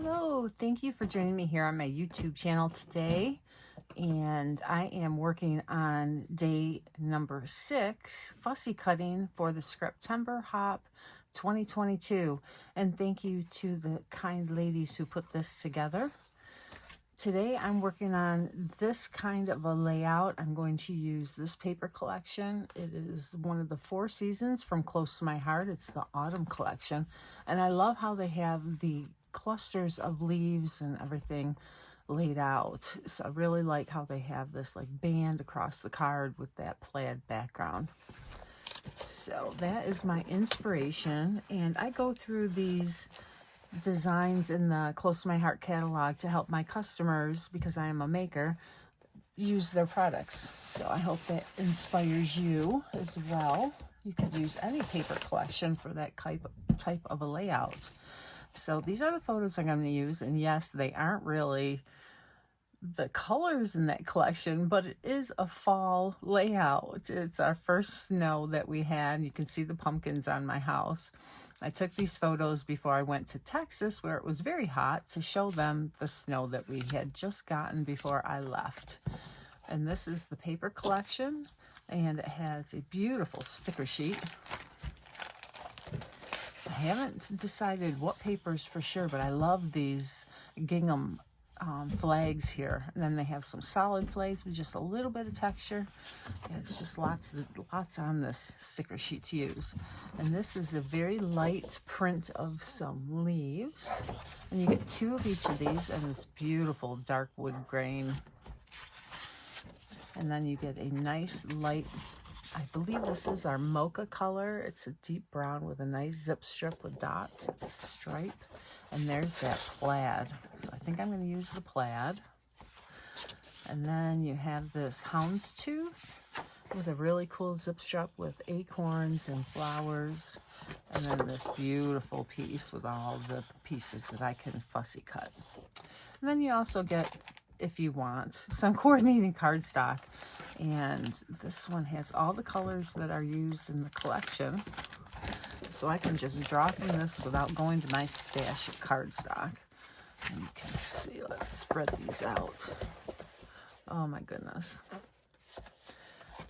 Hello, thank you for joining me here on my YouTube channel today. And I am working on day number 6, fussy cutting for the Scraptember Hop 2022. And thank you to the kind ladies who put this together. Today I'm working on this kind of a layout. I'm going to use this paper collection. It is one of the Four Seasons from Close to My Heart. It's the Autumn collection. And I love how they have the clusters of leaves and everything laid out. So I really like how they have this like band across the card with that plaid background. So that is my inspiration. And I go through these designs in the Close to My Heart catalog to help my customers, because I am a maker, use their products. So I hope that inspires you as well. You could use any paper collection for that type of a layout. So these are the photos I'm going to use, and yes, they aren't really the colors in that collection, but it is a fall layout. It's our first snow that we had. You can see the pumpkins on my house. I took these photos before I went to Texas, where it was very hot, to show them the snow that we had just gotten before I left. And this is the paper collection, and it has a beautiful sticker sheet. I haven't decided what papers for sure, but I love these gingham flags here. And then they have some solid flags with just a little bit of texture. Yeah, it's just lots on this sticker sheet to use. And this is a very light print of some leaves. And you get 2 of each of these and this beautiful dark wood grain. And then you get a nice light, I believe this is our mocha color. It's a deep brown with a nice zip strip with dots. It's a stripe. And there's that plaid. So I think I'm going to use the plaid. And then you have this houndstooth with a really cool zip strip with acorns and flowers. And then this beautiful piece with all the pieces that I can fussy cut. And then you also get, if you want, some coordinating cardstock. And this one has all the colors that are used in the collection. So I can just draw from this without going to my stash of cardstock. And you can see, let's spread these out. Oh my goodness.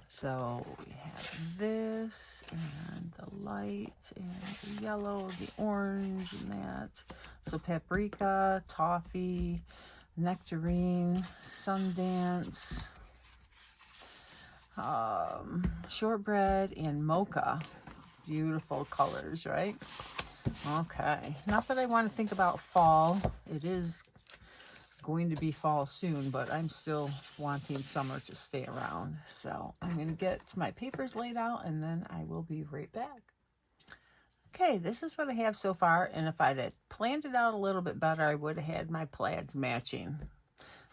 So we have this, and the light, and the yellow, the orange, and that. So paprika, toffee, nectarine, Sundance, shortbread, and mocha. Beautiful colors, right? Okay, not that I want to think about fall. It is going to be fall soon, but I'm still wanting summer to stay around. So I'm going to get my papers laid out, and then I will be right back. Okay, this is what I have so far, and if I'd had planned it out a little bit better, I would have had my plaids matching.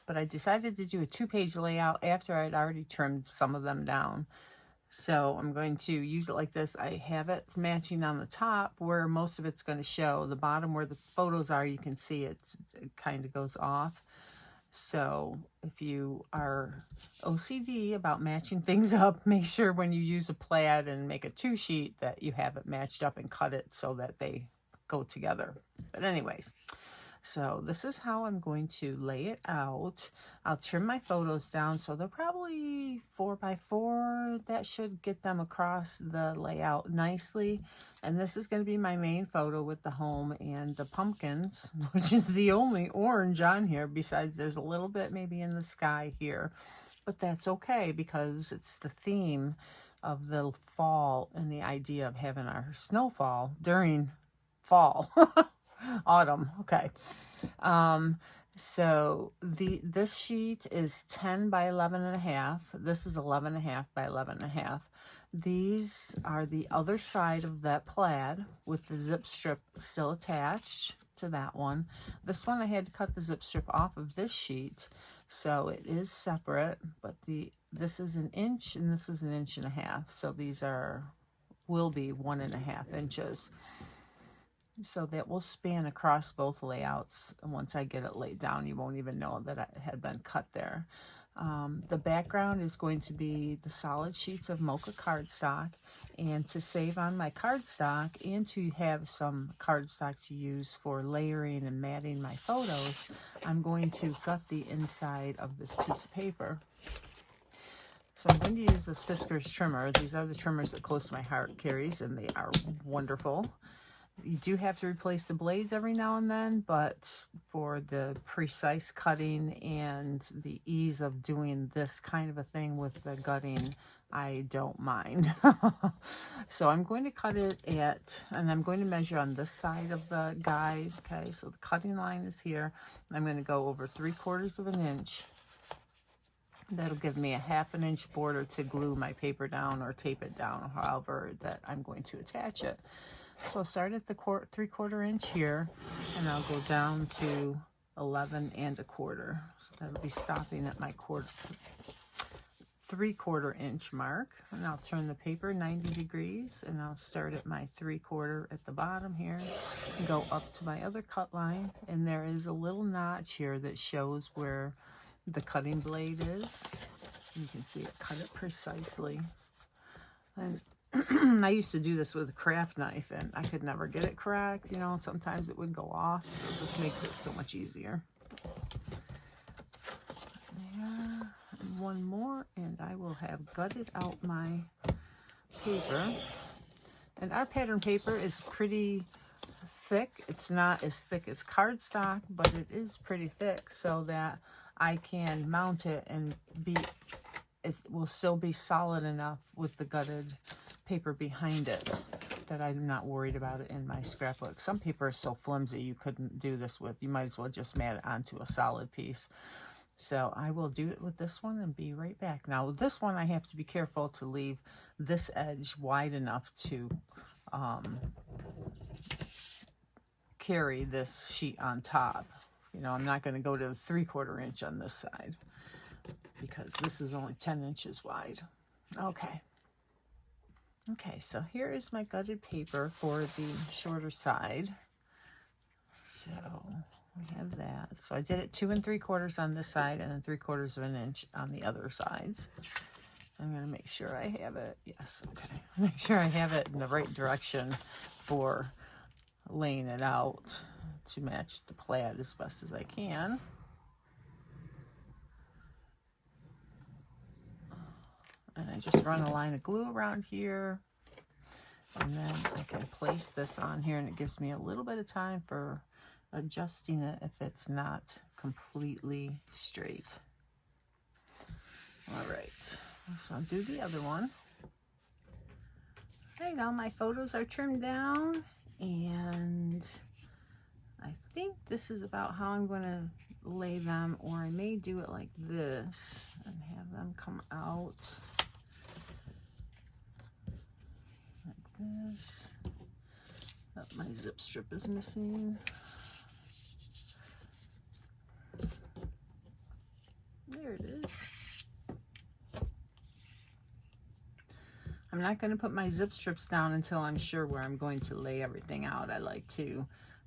But I decided to do a 2-page layout after I'd already trimmed some of them down. So I'm going to use it like this. I have it matching on the top where most of it's going to show. The bottom where the photos are, you can see it kind of goes off. So if you are OCD about matching things up, make sure when you use a plaid and make a 2-sheet that you have it matched up and cut it so that they go together. But anyways, so this is how I'm going to lay it out. I'll trim my photos down, so they're probably 4x4. That should get them across the layout nicely. And this is going to be my main photo with the home and the pumpkins, which is the only orange on here, besides there's a little bit maybe in the sky here. But that's okay, because it's the theme of the fall and the idea of having our snowfall during fall. Autumn. Okay. So this sheet is 10 by 11.5. This is 11.5 by 11.5. These are the other side of that plaid with the zip strip still attached to that one. This one I had to cut the zip strip off of this sheet, so it is separate, but this is 1 inch and this is 1.5 inches. So these will be 1.5 inches. So that will span across both layouts. And once I get it laid down, you won't even know that it had been cut there. The background is going to be the solid sheets of mocha cardstock, And to save on my cardstock and to have some cardstock to use for layering and matting my photos, I'm going to gut the inside of this piece of paper. So I'm going to use this Fiskars trimmer. These are the trimmers that Close to My Heart carries, and they are wonderful. You do have to replace the blades every now and then, but for the precise cutting and the ease of doing this kind of a thing with the gutting, I don't mind. So I'm going to cut it and I'm going to measure on this side of the guide. Okay, so the cutting line is here. I'm going to go over 3/4 of an inch. That'll give me a 1/2 inch border to glue my paper down or tape it down, however that I'm going to attach it. So I'll start at the 3/4 inch here, and I'll go down to 11 1/4. So that'll be stopping at my 3/4 inch mark. And I'll turn the paper 90 degrees, and I'll start at my 3/4 at the bottom here, and go up to my other cut line. And there is a little notch here that shows where the cutting blade is. You can see it cut it precisely. And I used to do this with a craft knife, and I could never get it correct. You know, sometimes it would go off, so this makes it so much easier. There, and one more, and I will have gutted out my paper. And our pattern paper is pretty thick. It's not as thick as cardstock, but it is pretty thick so that I can mount it and it will still be solid enough with the gutted paper behind it that I'm not worried about it in my scrapbook. Some paper is so flimsy you couldn't do this with. You might as well just mat it onto a solid piece. So I will do it with this one and be right back. Now with this one, I have to be careful to leave this edge wide enough to carry this sheet on top. You know, I'm not going to go to the 3/4 inch on this side because this is only 10 inches wide. Okay. Okay, so here is my gutted paper for the shorter side. So we have that. So I did it 2 3/4 on this side and then 3/4 of an inch on the other sides. I'm going to make sure I have it. Yes, okay. Make sure I have it in the right direction for laying it out to match the plaid as best as I can. And I just run a line of glue around here, and then I can place this on here, and it gives me a little bit of time for adjusting it if it's not completely straight. All right, so I'll do the other one. Okay, now my photos are trimmed down, and I think this is about how I'm going to lay them, or I may do it like this and have them come out like this. Oh, my zip strip is missing. There it is. I'm not going to put my zip strips down until I'm sure where I'm going to lay everything out. I like to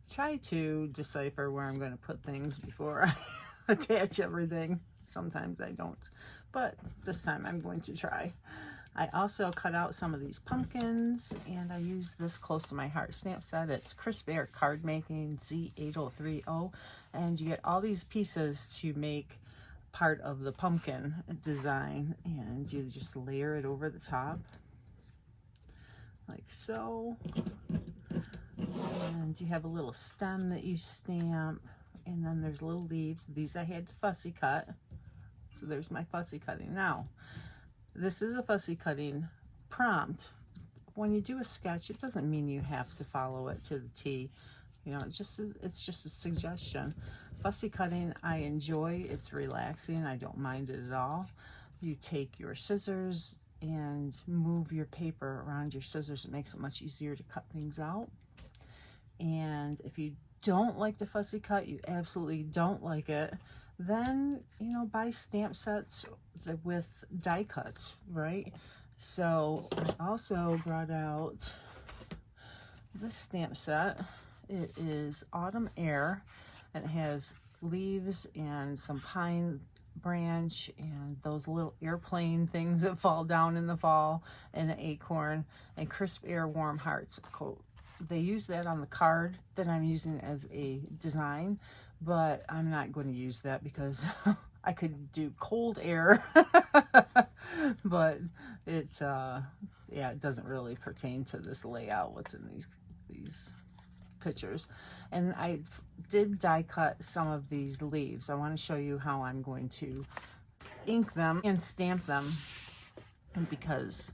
try to decipher where I'm going to put things before I attach everything. Sometimes I don't, but this time I'm going to try. I also cut out some of these pumpkins, and I use this Close to My Heart stamp set. It's Crisp Air Card Making Z8030, and you get all these pieces to make part of the pumpkin design, and you just layer it over the top like so. And you have a little stem that you stamp, and then there's little leaves. These I had to fussy cut, so there's my fussy cutting. Now this is a fussy cutting prompt. When you do a sketch, it doesn't mean you have to follow it to the T. You know, it's just a suggestion. Fussy cutting I enjoy. It's relaxing. I don't mind it at all. You take your scissors and move your paper around your scissors. It makes it much easier to cut things out. And if you don't like the fussy cut, you absolutely don't like it, then, you know, buy stamp sets with die cuts, right? So I also brought out this stamp set. It is Autumn Air, and it has leaves and some pine branch and those little airplane things that fall down in the fall, and an acorn, and crisp air warm hearts. They use that on the card that I'm using as a design, but I'm not going to use that because I could do cold air, but it yeah, it doesn't really pertain to this layout, what's in these pictures. And I did die cut some of these leaves. I want to show you how I'm going to ink them and stamp them, because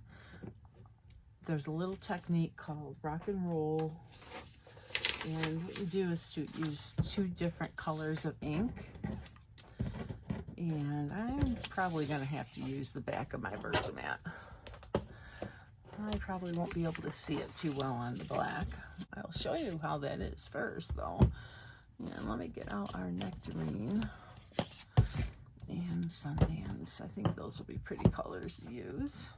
there's a little technique called rock and roll, and what you do is to use 2 different colors of ink. And I'm probably going to have to use the back of my Versamat. I probably won't be able to see it too well on the black. I'll show you how that is first, though. And let me get out our nectarine and Sundance. I think those will be pretty colors to use.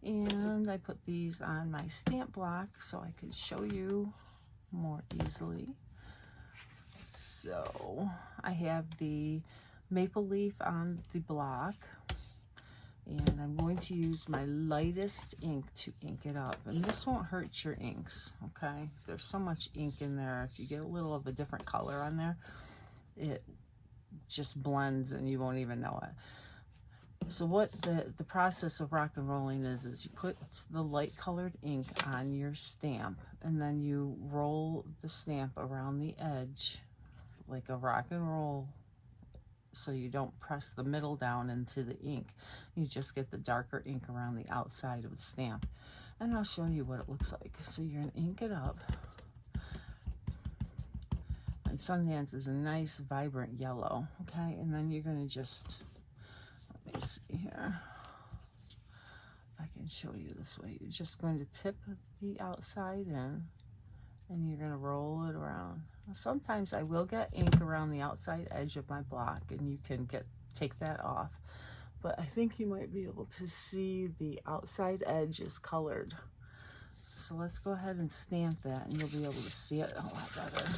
And I put these on my stamp block so I could show you more easily. So I have the maple leaf on the block, and I'm going to use my lightest ink to ink it up. And this won't hurt your inks, okay? There's so much ink in there. If you get a little of a different color on there, it just blends and you won't even know it. So what the process of rock and rolling is you put the light colored ink on your stamp, and then you roll the stamp around the edge like a rock and roll, so you don't press the middle down into the ink. You just get the darker ink around the outside of the stamp. And I'll show you what it looks like. So you're going to ink it up. And Sundance is a nice, vibrant yellow, okay? And then you're going to just, let me see here, if I can show you this way. You're just going to tip the outside in, and you're going to roll it around. Sometimes I will get ink around the outside edge of my block, and you can take that off. But I think you might be able to see the outside edge is colored. So let's go ahead and stamp that, and you'll be able to see it a lot better.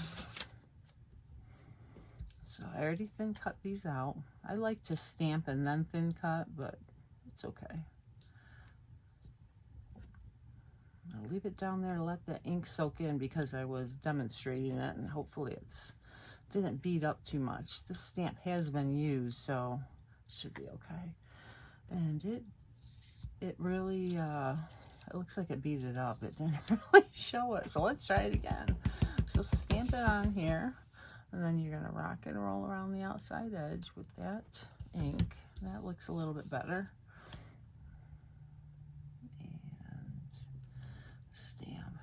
So I already thin cut these out. I like to stamp and then thin cut, but it's okay. I'll leave it down there to let the ink soak in, because I was demonstrating it, and hopefully it didn't bead up too much. This stamp has been used, so it should be okay. And it really, it looks like it beaded up. It didn't really show it, so let's try it again. So stamp it on here, and then you're going to rock and roll around the outside edge with that ink. That looks a little bit better. Stamp.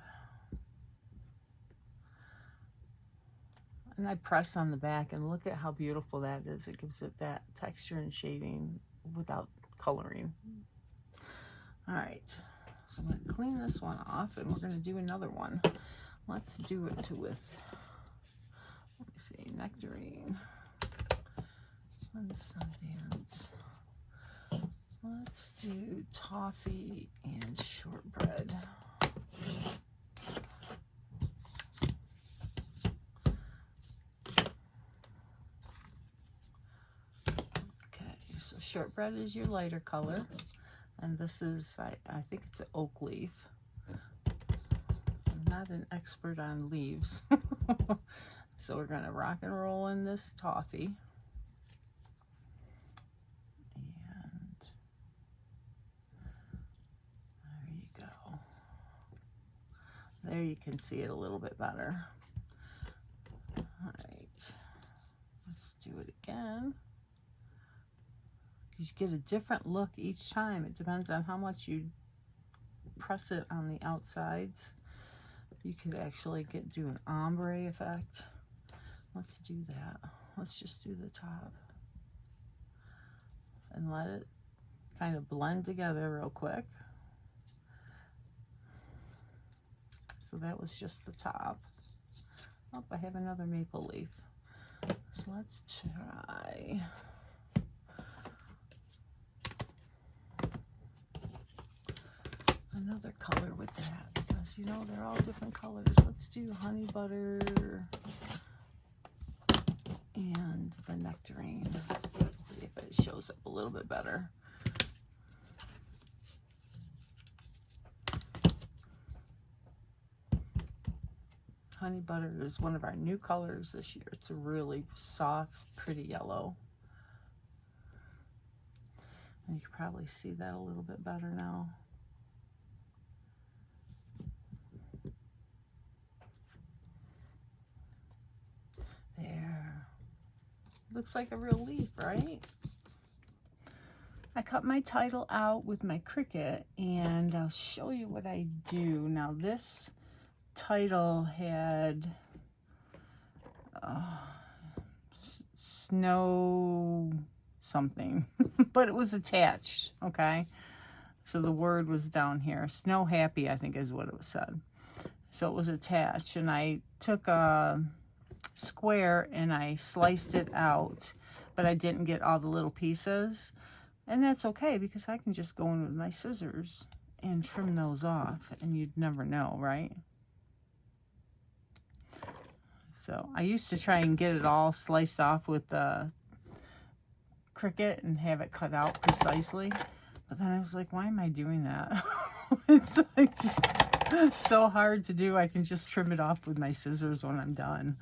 And I press on the back, and look at how beautiful that is. It gives it that texture and shading without coloring. All right, so I'm going to clean this one off, and we're going to do another one. Let's do it with, let me see, nectarine and Sundance. Let's do toffee and shortbread. Okay, so shortbread is your lighter color, and this is, I think it's an oak leaf. I'm not an expert on leaves. So we're going to rock and roll in this toffee. There you can see it a little bit better. All right, let's do it again. You get a different look each time. It depends on how much you press it on the outsides. You could actually do an ombre effect. Let's do that. Let's just do the top and let it kind of blend together real quick. So that was just the top. Oh, I have another maple leaf. So let's try. Another color with that, because you know they're all different colors. Let's do honey butter and the nectarine. Let's see if little bit better. Honey butter is one of our new colors this year. It's a really soft, pretty yellow. And you can probably see that a little bit better now. There. Looks like a real leaf, right? I cut my title out with my Cricut, and I'll show you what I do. Now this title had snow something, but it was attached, okay? So the word was down here. Snow happy, I think is what it was said. So it was attached, and I took a square and I sliced it out, but I didn't get all the little pieces. And that's okay, because I can just go in with my scissors and trim those off, and you'd never know, right? So I used to try and get it all sliced off with the Cricut and have it cut out precisely. But then I was like, why am I doing that? It's like so hard to do. I can just trim it off with my scissors when I'm done.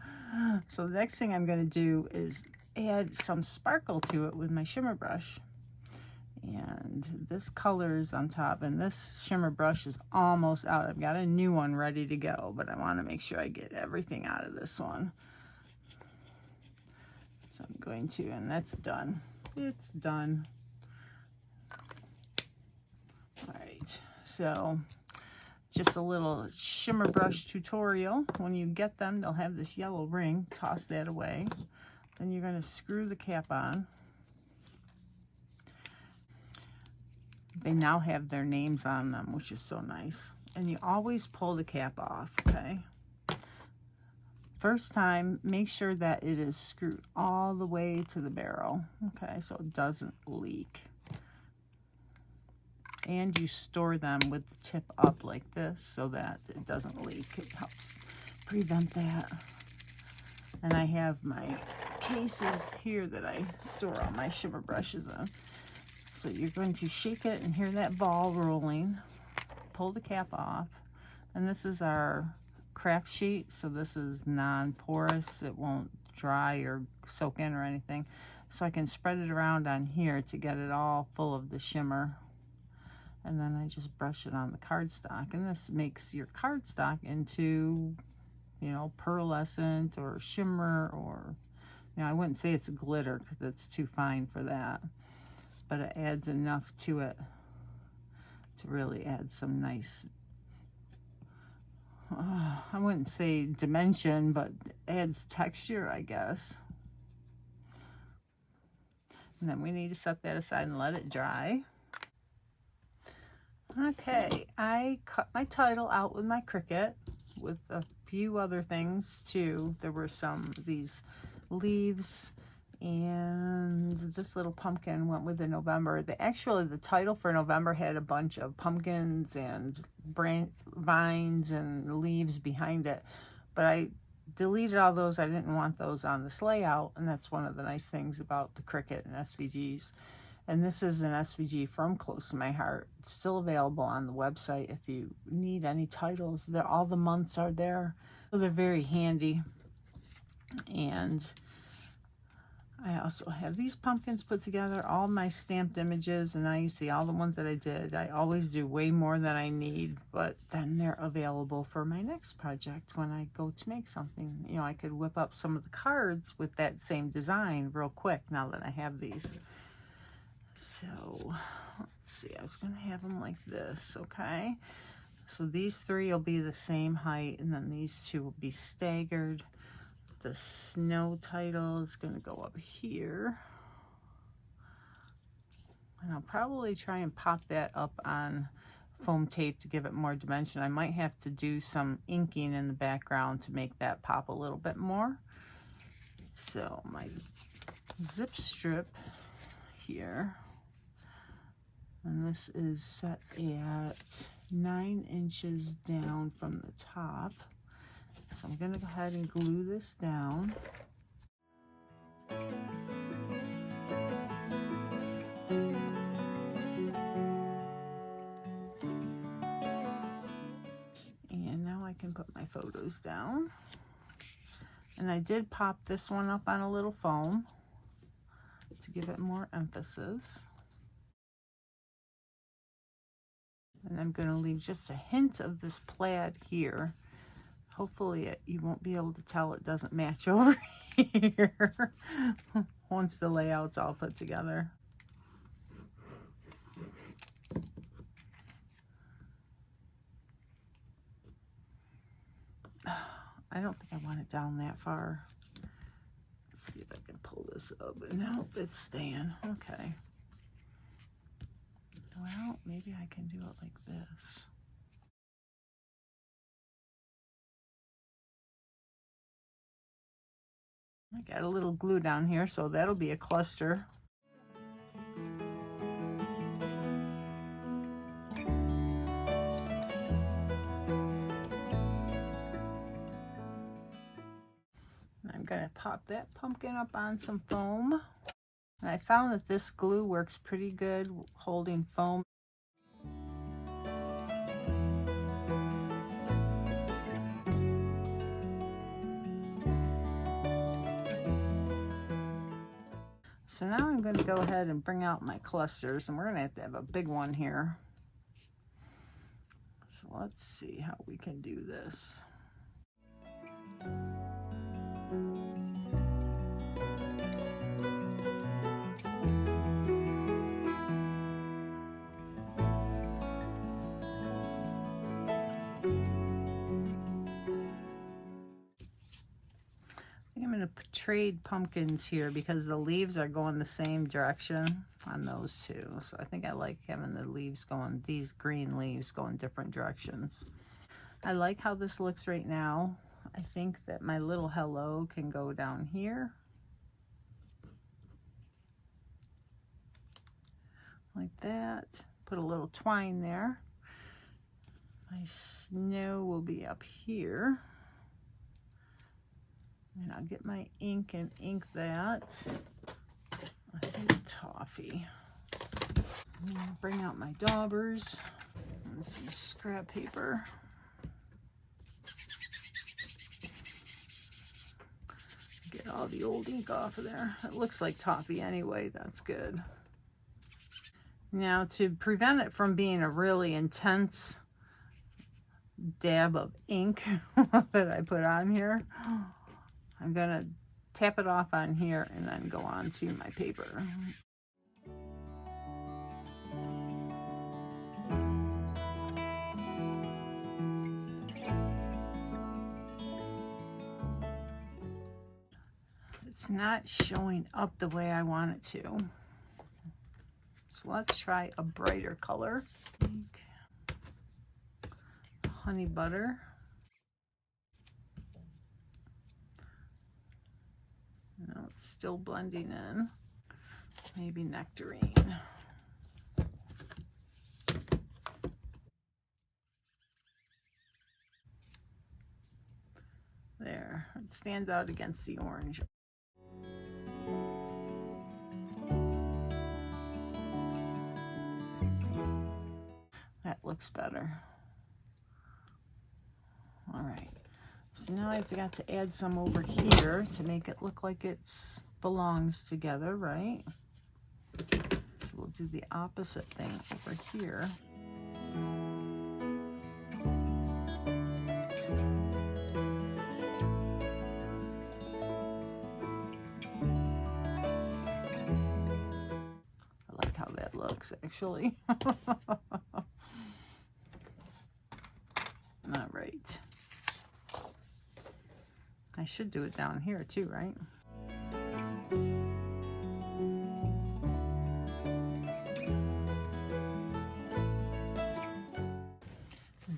So the next thing I'm going to do is add some sparkle to it with my shimmer brush. And this color is on top, and this shimmer brush is almost out. I've got a new one ready to go, but I want to make sure I get everything out of this one. So I'm going to, and that's done. It's done. All right, so just a little shimmer brush tutorial. When you get them, they'll have this yellow ring. Toss that away. Then you're going to screw the cap on. They now have their names on them, which is so nice. And you always pull the cap off, okay? First time, make sure that it is screwed all the way to the barrel, okay, so it doesn't leak. And you store them with the tip up like this so that it doesn't leak. It helps prevent that. And I have my cases here that I store all my shimmer brushes in. So you're going to shake it and hear that ball rolling. Pull the cap off. And this is our craft sheet, so this is non-porous. It won't dry or soak in or anything. So I can spread it around on here to get it all full of the shimmer. And then I just brush it on the cardstock. And this makes your cardstock into, you know, pearlescent or shimmer, or, you know, I wouldn't say it's glitter because it's too fine for that. But it adds enough to it to really add some nice, I wouldn't say dimension, but adds texture, I guess. And then we need to set that aside and let it dry. Okay, I cut my title out with my Cricut with a few other things too. There were some of these leaves, and this little pumpkin went with the November. Actually, the title for November had a bunch of pumpkins and vines and leaves behind it, but I deleted all those. I didn't want those on this layout, and that's one of the nice things about the Cricut and SVGs. And this is an SVG from Close to My Heart. It's still available on the website if you need any titles. All the months are there, so they're very handy. And I also have these pumpkins put together, all my stamped images, and now you see all the ones that I did. I always do way more than I need, but then they're available for my next project when I go to make something. You know, I could whip up some of the cards with that same design real quick now that I have these. So, let's see, I was going to have them like this, okay? So these three will be the same height, and then these two will be staggered. The snow title is going to go up here. And I'll probably try and pop that up on foam tape to give it more dimension. I might have to do some inking in the background to make that pop a little bit more. So my zip strip here, and this is set at 9 inches down from the top. So I'm going to go ahead and glue this down. goes down. And I did pop this one up on a little foam to give it more emphasis. And I'm going to leave just a hint of this plaid here. Hopefully you won't be able to tell it doesn't match over here once the layout's all put together. I don't think I want it down that far. Let's see if I can pull this up. No, it's staying. Okay. Well, maybe I can do it like this. I got a little glue down here, so that'll be a cluster. I'm going to pop that pumpkin up on some foam. And I found that this glue works pretty good holding foam. So now I'm going to go ahead and bring out my clusters, and we're going to have a big one here. So let's see how we can do this. I'm going to trade pumpkins here because the leaves are going the same direction on those two. So I think I like having the leaves going, these green leaves going different directions. I like how this looks right now. I think that my little hello can go down here. Like that. Put a little twine there. My snow will be up here. And I'll get my ink and ink that. I think toffee. I'm gonna bring out my daubers and some scrap paper. Get all the old ink off of there. It looks like toffee anyway, that's good. Now to prevent it from being a really intense dab of ink that I put on here, I'm gonna tap it off on here and then go on to my paper. It's not showing up the way I want it to. So let's try a brighter color. Honey butter. No, it's still blending in. Maybe nectarine. There, it stands out against the orange. That looks better. All right. So now I've got to add some over here to make it look like it's belongs together, right? So we'll do the opposite thing over here. I like how that looks, actually. All right. I should do it down here too, right?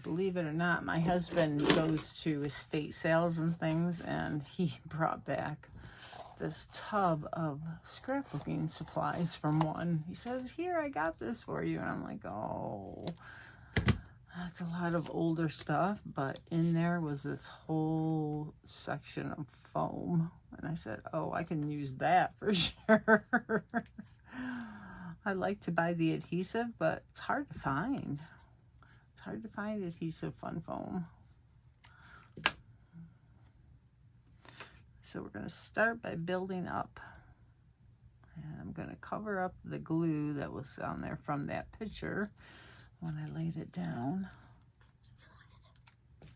Believe it or not, my husband goes to estate sales and things, and he brought back this tub of scrapbooking supplies from one. He says, "Here, I got this for you." And I'm like, oh, that's a lot of older stuff, but in there was this whole section of foam. And I said, oh, I can use that for sure. I like to buy the adhesive, but it's hard to find. It's hard to find adhesive fun foam. so we're going to start by building up. And I'm going to cover up the glue that was on there from that picture when I laid it down.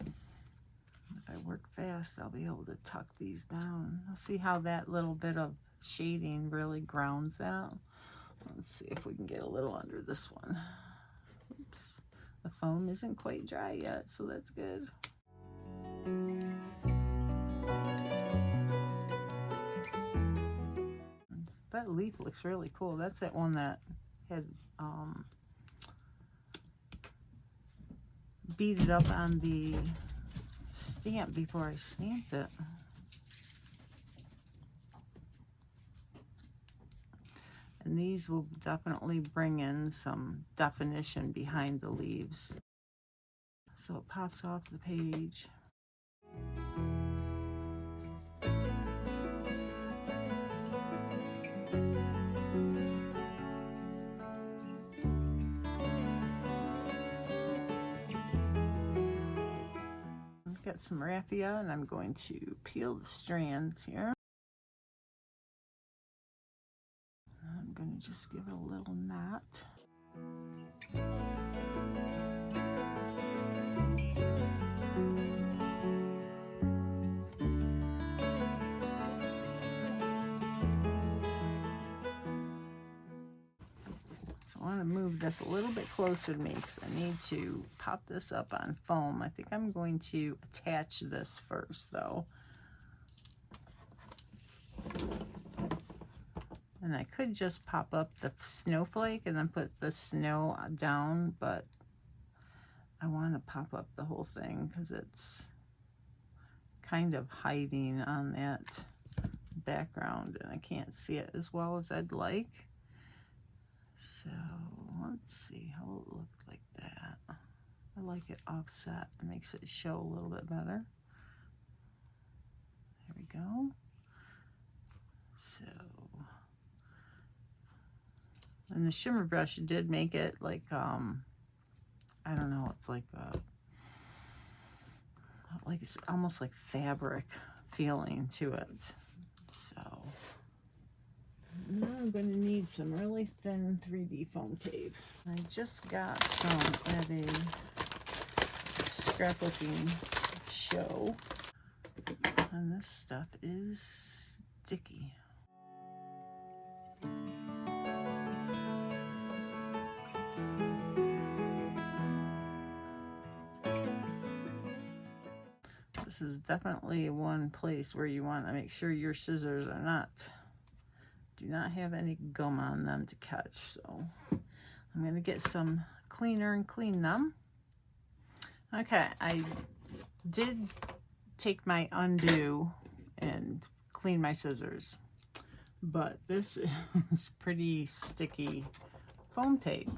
If I work fast, I'll be able to tuck these down. I'll see how that little bit of shading really grounds out. Let's see if we can get a little under this one. Oops. The foam isn't quite dry yet, so that's good. That leaf looks really cool. That's that one that had beaded up on the stamp before I stamped it. And these will definitely bring in some definition behind the leaves. So it pops off the page. I've got some raffia and I'm going to peel the strands here. I'm going to just give it a little knot. So I want to move this a little bit closer to me because I need to pop this up on foam. I think I'm going to attach this first though. And I could just pop up the snowflake and then put the snow down, but I want to pop up the whole thing because it's kind of hiding on that background and I can't see it as well as I'd like. So let's see how it looked like that. I like it offset. It makes it show a little bit better. There we go. So, and the shimmer brush did make it like, I don't know, it's like it's almost like fabric feeling to it. So now I'm going to need some really thin 3D foam tape. I just got some at a scrapbooking show, and this stuff is sticky. This is definitely one place where you want to make sure your scissors are do not have any gum on them to catch. So I'm going to get some cleaner and clean them. Okay, I did take my undo and clean my scissors, but this is pretty sticky foam tape.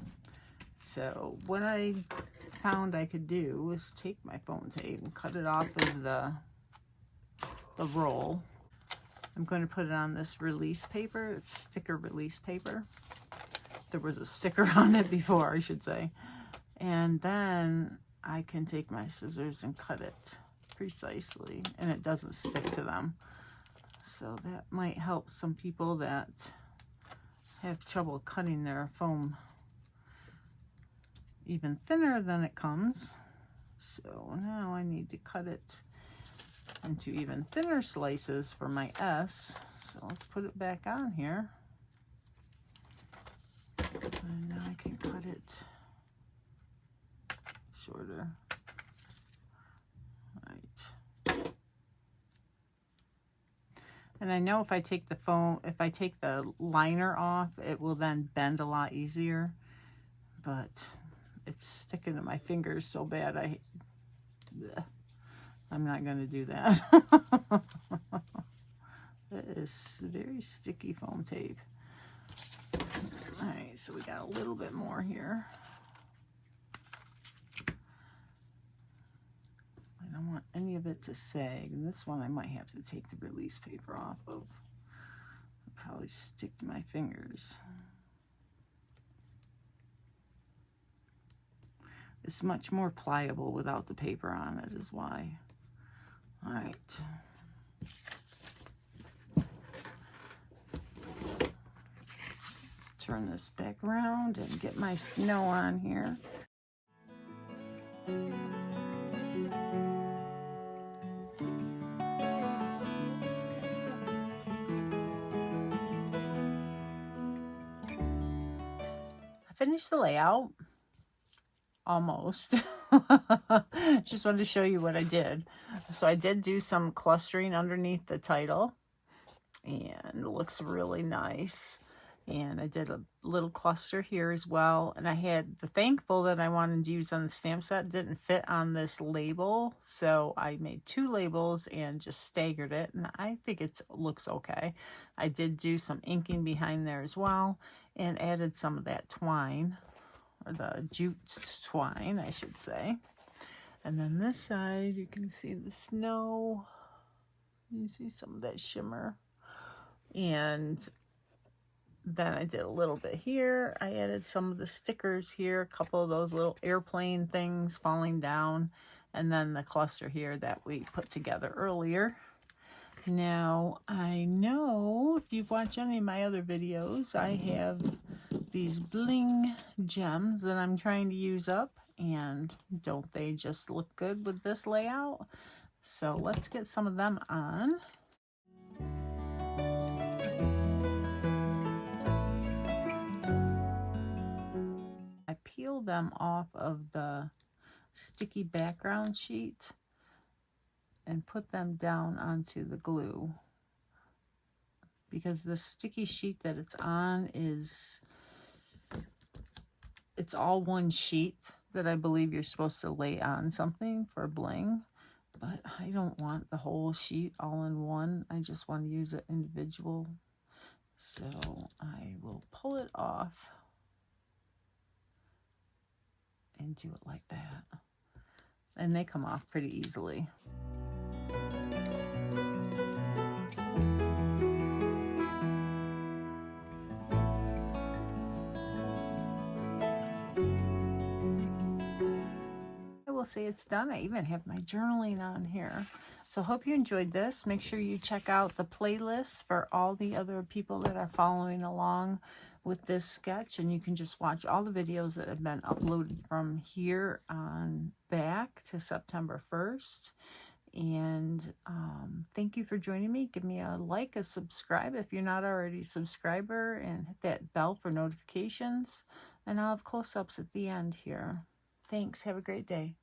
So what I found I could do was take my foam tape and cut it off of the roll. I'm going to put it on this release paper. It's sticker release paper. There was a sticker on it before, I should say. And then I can take my scissors and cut it precisely, and it doesn't stick to them. So that might help some people that have trouble cutting their foam even thinner than it comes. So now I need to cut it into even thinner slices for my S. So let's put it back on here. And now I can cut it shorter. Right. And I know if I take the foam, if I take the liner off, it will then bend a lot easier. But it's sticking to my fingers so bad, I'm not going to do that. It is very sticky foam tape. All right, so we got a little bit more here. I don't want any of it to sag. And this one I might have to take the release paper off of. It'll probably stick to my fingers. It's much more pliable without the paper on it is why. All right. turn this back around and get my snow on here. I finished the layout. Almost. Just wanted to show you what I did. So I did do some clustering underneath the title, and it looks really nice. And I did a little cluster here as well. And I had the thankful that I wanted to use on the stamp set didn't fit on this label. So I made 2 labels and just staggered it. And I think it looks okay. I did do some inking behind there as well and added some of that twine, or the jute twine, I should say. And then this side, you can see the snow. You see some of that shimmer. And then I did a little bit here. I added some of the stickers here, a couple of those little airplane things falling down, and then the cluster here that we put together earlier. Now, I know if you've watched any of my other videos, I have these bling gems that I'm trying to use up, and don't they just look good with this layout? So let's get some of them on. I peel them off of the sticky background sheet and put them down onto the glue, because the sticky sheet that it's on it's all one sheet that I believe you're supposed to lay on something for bling, but I don't want the whole sheet all in one. I just want to use it individual. So I will pull it off and do it like that. And they come off pretty easily. I will say it's done. I even have my journaling on here. So hope you enjoyed this. Make sure you check out the playlist for all the other people that are following along with this sketch, and you can just watch all the videos that have been uploaded from here on back to September 1st. And thank you for joining me. Give me a like, a subscribe if you're not already a subscriber, and hit that bell for notifications. And I'll have close-ups at the end here. Thanks. Have a great day.